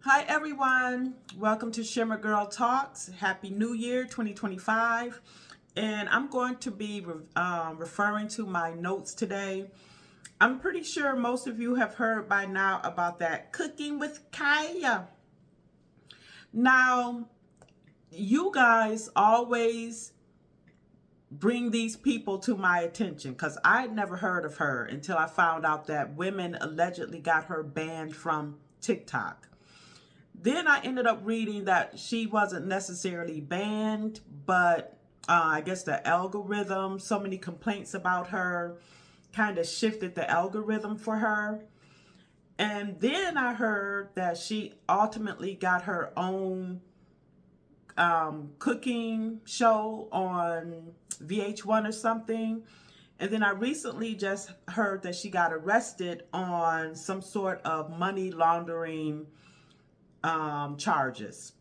Hi everyone, welcome to Shimmer Girl Talks. Happy New Year 2025. And I'm going to be referring to my notes today. I'm pretty sure most of you have heard by now about that Cooking with Kaya. Now, you guys always bring these people to my attention because I had never heard of her until I found out that women allegedly got her banned from TikTok. Then I ended up reading that she wasn't necessarily banned, but I guess the algorithm, so many complaints about her, kind of shifted the algorithm for her. And then I heard that she ultimately got her own cooking show on VH1 or something. And then I recently just heard that she got arrested on some sort of money laundering charges.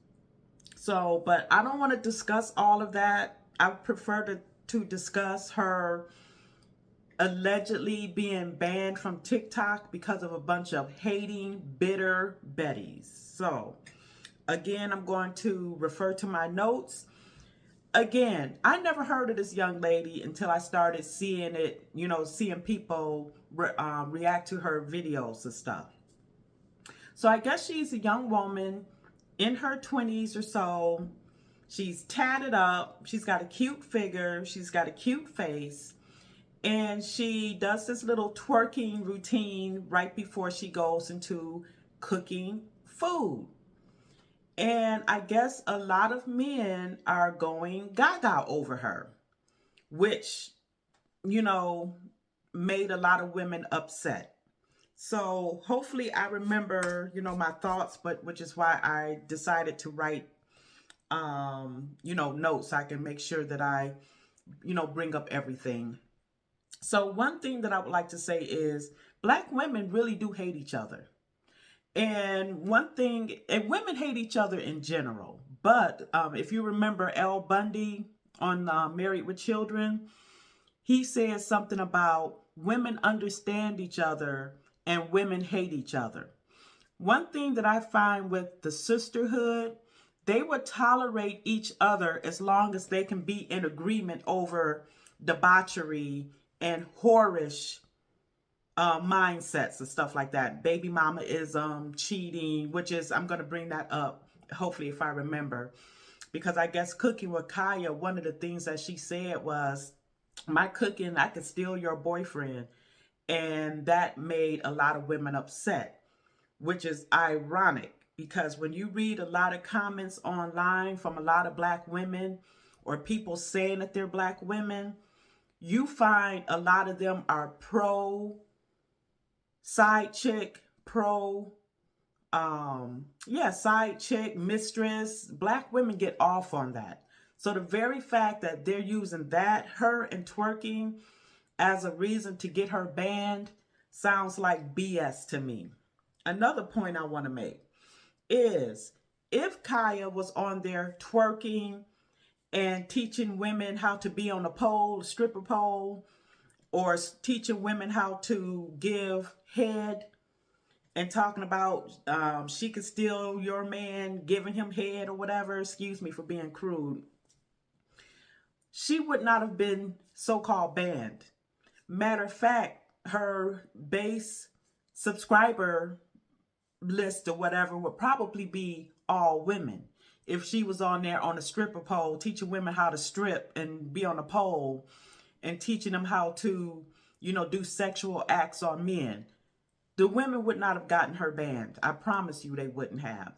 So, but I don't want to discuss all of that. I prefer to discuss her allegedly being banned from TikTok because of a bunch of hating, bitter Bettys. So, again, I'm going to refer to my notes. Again, I never heard of this young lady until I started seeing it, seeing people react to her videos and stuff. So I guess she's a young woman in her 20s or so. She's tatted up. She's got a cute figure. She's got a cute face. And she does this little twerking routine right before she goes into cooking food. And I guess a lot of men are going gaga over her, which, you know, made a lot of women upset. So hopefully I remember, my thoughts, but which is why I decided to write, notes. So I can make sure that I, bring up everything. So one thing that I would like to say is Black women really do hate each other. And one thing, and women hate each other in general. But if you remember Al Bundy on Married with Children, he says something about women understand each other and women hate each other. One thing that I find with the sisterhood, they would tolerate each other as long as they can be in agreement over debauchery and whorish mindsets and stuff like that. Baby mamaism, cheating, which is, I'm going to bring that up, hopefully, if I remember. Because I guess Cooking with Kaya, one of the things that she said was, my cooking, I could steal your boyfriend. And that made a lot of women upset, which is ironic because when you read a lot of comments online from a lot of Black women or people saying that they're Black women, you find a lot of them are pro side chick, pro side chick, mistress. Black women get off on that. So the very fact that they're using that, her and twerking, as a reason to get her banned sounds like BS to me. Another point I want to make is if Kaya was on there twerking and teaching women how to be on a pole, stripper pole, or teaching women how to give head and talking about she could steal your man, giving him head or whatever, excuse me for being crude, she would not have been so-called banned. Matter of fact, her base subscriber list or whatever would probably be all women. If she was on there on a stripper pole, teaching women how to strip and be on a pole and teaching them how to, do sexual acts on men, the women would not have gotten her banned. I promise you they wouldn't have.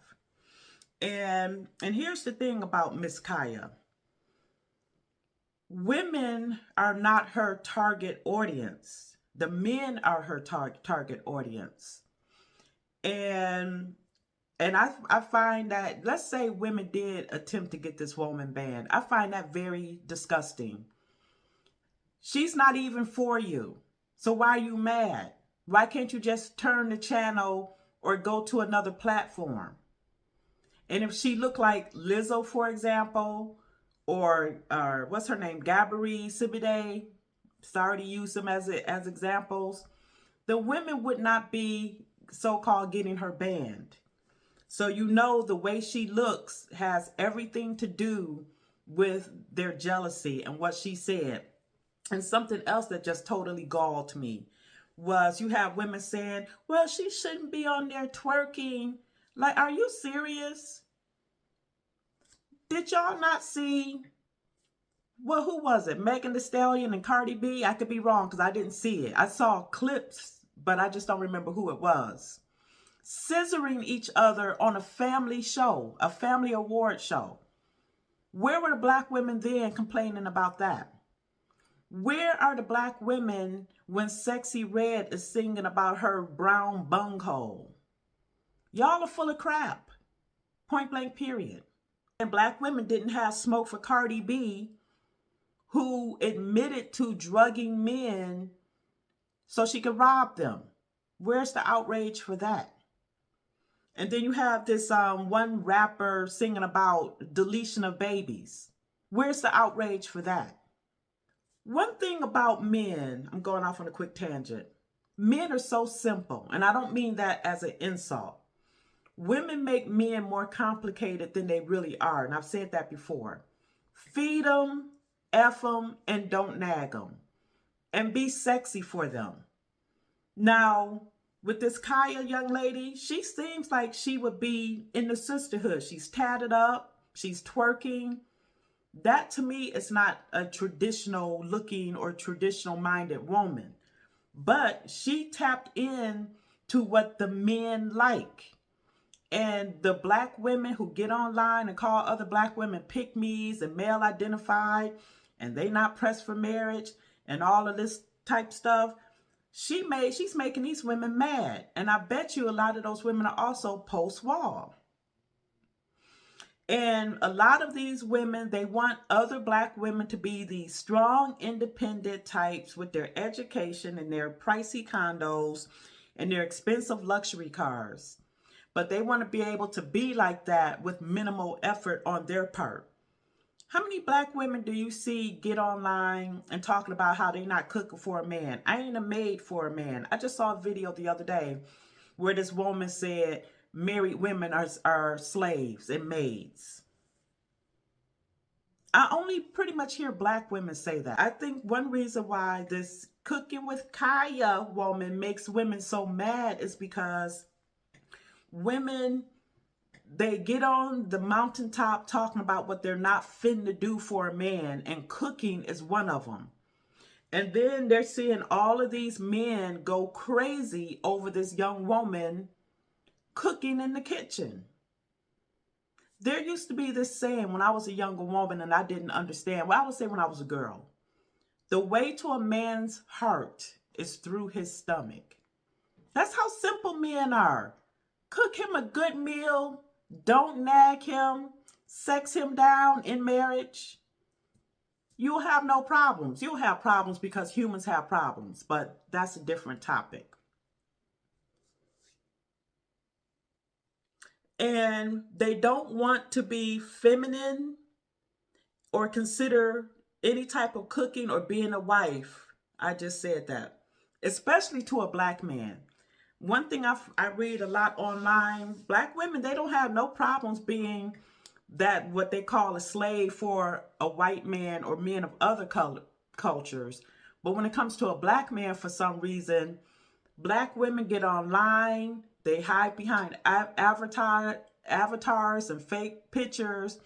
And here's the thing about Miss Kaya. Women are not her target audience. The men are her target audience. And I find that, let's say women did attempt to get this woman banned. I find that very disgusting. She's not even for you. So why are you mad? Why can't you just turn the channel or go to another platform? And if she looked like Lizzo, for example, or what's her name, Gabri Sibide, sorry to use them as examples, the women would not be so-called getting her banned. So you know the way she looks has everything to do with their jealousy. And what she said, and something else that just totally galled me, was you have women saying, well, she shouldn't be on there twerking. Like, are you serious? Did y'all not see, well, who was it? Megan Thee Stallion and Cardi B? I could be wrong because I didn't see it. I saw clips, but I just don't remember who it was. Scissoring each other on a family show, a family award show. Where were the black women then complaining about that? Where are the black women when Sexy Red is singing about her brown bunghole? Y'all are full of crap. Point blank, period. And black women didn't have smoke for Cardi B, who admitted to drugging men so she could rob them. Where's the outrage for that? And then you have this one rapper singing about deletion of babies. Where's the outrage for that? One thing about men, I'm going off on a quick tangent. Men are so simple, and I don't mean that as an insult. Women make men more complicated than they really are, and I've said that before. Feed them, F them, and don't nag them. And be sexy for them. Now, with this Kaya young lady, she seems like she would be in the sisterhood. She's tatted up, she's twerking. That to me is not a traditional looking or traditional minded woman. But she tapped in to what the men like. And the black women who get online and call other black women pick-me's and male identified, and they not pressed for marriage and all of this type stuff, she's making these women mad. And I bet you a lot of those women are also post-wall. And a lot of these women, they want other black women to be these strong, independent types with their education and their pricey condos and their expensive luxury cars. But they want to be able to be like that with minimal effort on their part. How many black women do you see get online and talking about how they not cooking for a man? I ain't a maid for a man. I just saw a video the other day where this woman said married women are slaves and maids. I only pretty much hear black women say that. I think one reason why this cooking with Kaya woman makes women so mad is because women, they get on the mountaintop talking about what they're not finna do for a man, and cooking is one of them. And then they're seeing all of these men go crazy over this young woman cooking in the kitchen. There used to be this saying when I was a younger woman and I didn't understand. Well, I would say when I was a girl, the way to a man's heart is through his stomach. That's how simple men are. Cook him a good meal. Don't nag him. Sex him down in marriage. You'll have no problems. You'll have problems because humans have problems, but that's a different topic. And they don't want to be feminine or consider any type of cooking or being a wife. I just said that. Especially to a black man. One thing I read a lot online, black women, they don't have no problems being that what they call a slave for a white man or men of other cultures. But when it comes to a black man, for some reason, black women get online, they hide behind avatars and fake pictures,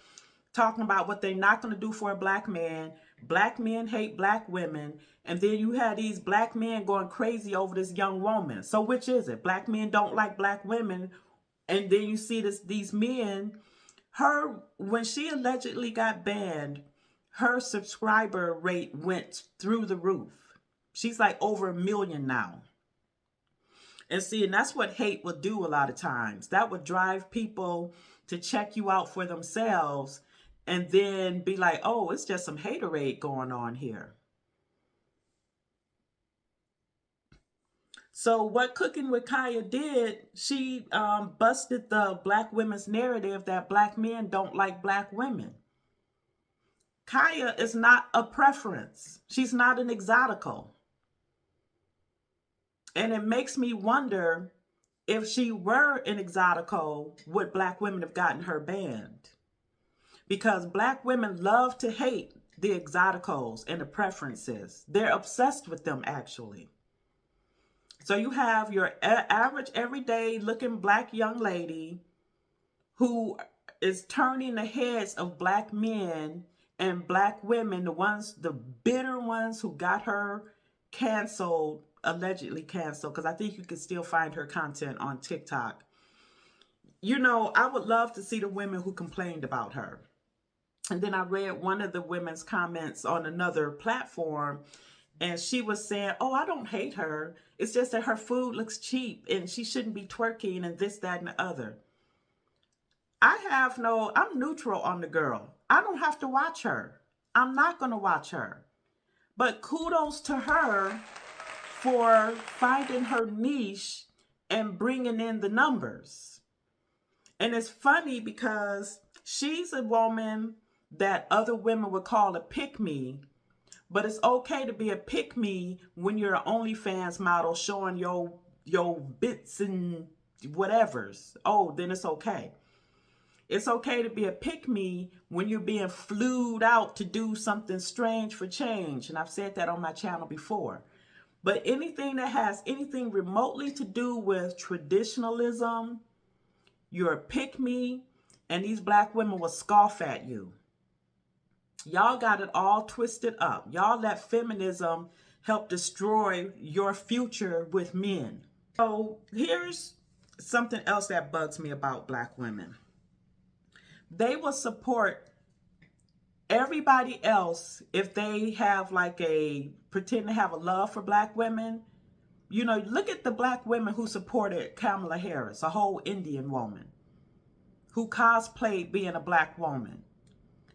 talking about what they're not going to do for a black man. Black men hate black women. And then you have these black men going crazy over this young woman. So which is it? Black men don't like black women. And then you see these men, when she allegedly got banned, her subscriber rate went through the roof. She's like over 1 million now. And see, and that's what hate will do a lot of times. That would drive people to check you out for themselves and then be like, oh, it's just some haterade going on here. So what Cooking with Kaya did, she busted the black women's narrative that black men don't like black women. Kaya is not a preference. She's not an exotical. And it makes me wonder if she were an exotico, would black women have gotten her banned? Because black women love to hate the exoticos and the preferences. They're obsessed with them, actually. So you have your average, everyday looking black young lady who is turning the heads of black men and black women, the bitter ones who got her canceled, allegedly canceled, because I think you can still find her content on TikTok. You know, I would love to see the women who complained about her. And then I read one of the women's comments on another platform, and she was saying, oh, I don't hate her. It's just that her food looks cheap and she shouldn't be twerking and this, that, and the other. I'm neutral on the girl. I don't have to watch her. I'm not going to watch her. But kudos to her for finding her niche and bringing in the numbers. And it's funny because she's a woman that other women would call a pick-me, but it's okay to be a pick-me when you're an OnlyFans model showing your bits and whatevers. Oh, then it's okay. It's okay to be a pick-me when you're being flued out to do something strange for change. And I've said that on my channel before. But anything that has anything remotely to do with traditionalism, you're a pick-me, and these black women will scoff at you. Y'all got it all twisted up. Y'all let feminism help destroy your future with men. So here's something else that bugs me about black women. They will support everybody else if they have pretend to have a love for black women. You know, look at the black women who supported Kamala Harris, a whole Indian woman who cosplayed being a black woman.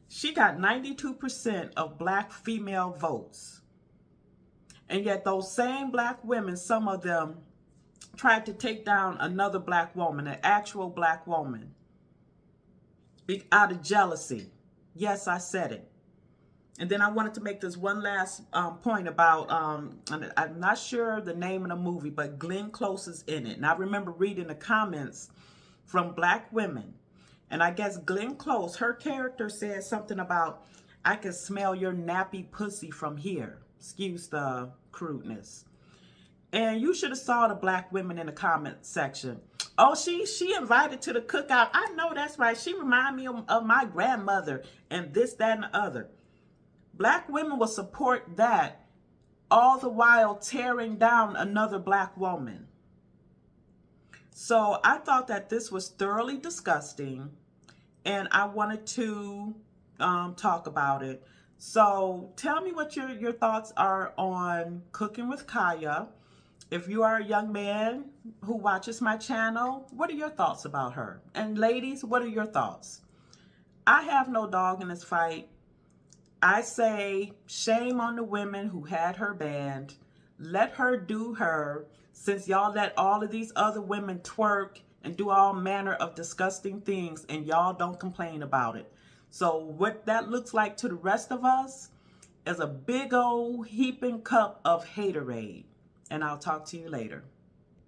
She got 92% of black female votes. And yet those same black women, some of them tried to take down another black woman, an actual black woman, out of jealousy. Yes, I said it. And then I wanted to make this one last point about, I'm not sure the name of the movie, but Glenn Close is in it. And I remember reading the comments from black women. And I guess Glenn Close, her character said something about, I can smell your nappy pussy from here. Excuse the crudeness. And you should have saw the black women in the comment section. Oh, she invited to the cookout. I know that's right. She reminded me of my grandmother and this, that, and the other. Black women will support that, all the while tearing down another black woman. So I thought that this was thoroughly disgusting, and I wanted to talk about it. So tell me what your thoughts are on Cooking with Kaya. If you are a young man who watches my channel, what are your thoughts about her? And ladies, what are your thoughts? I have no dog in this fight. I say shame on the women who had her banned. Let her do her, since y'all let all of these other women twerk and do all manner of disgusting things and y'all don't complain about it. So what that looks like to the rest of us is a big old heaping cup of haterade. And I'll talk to you later.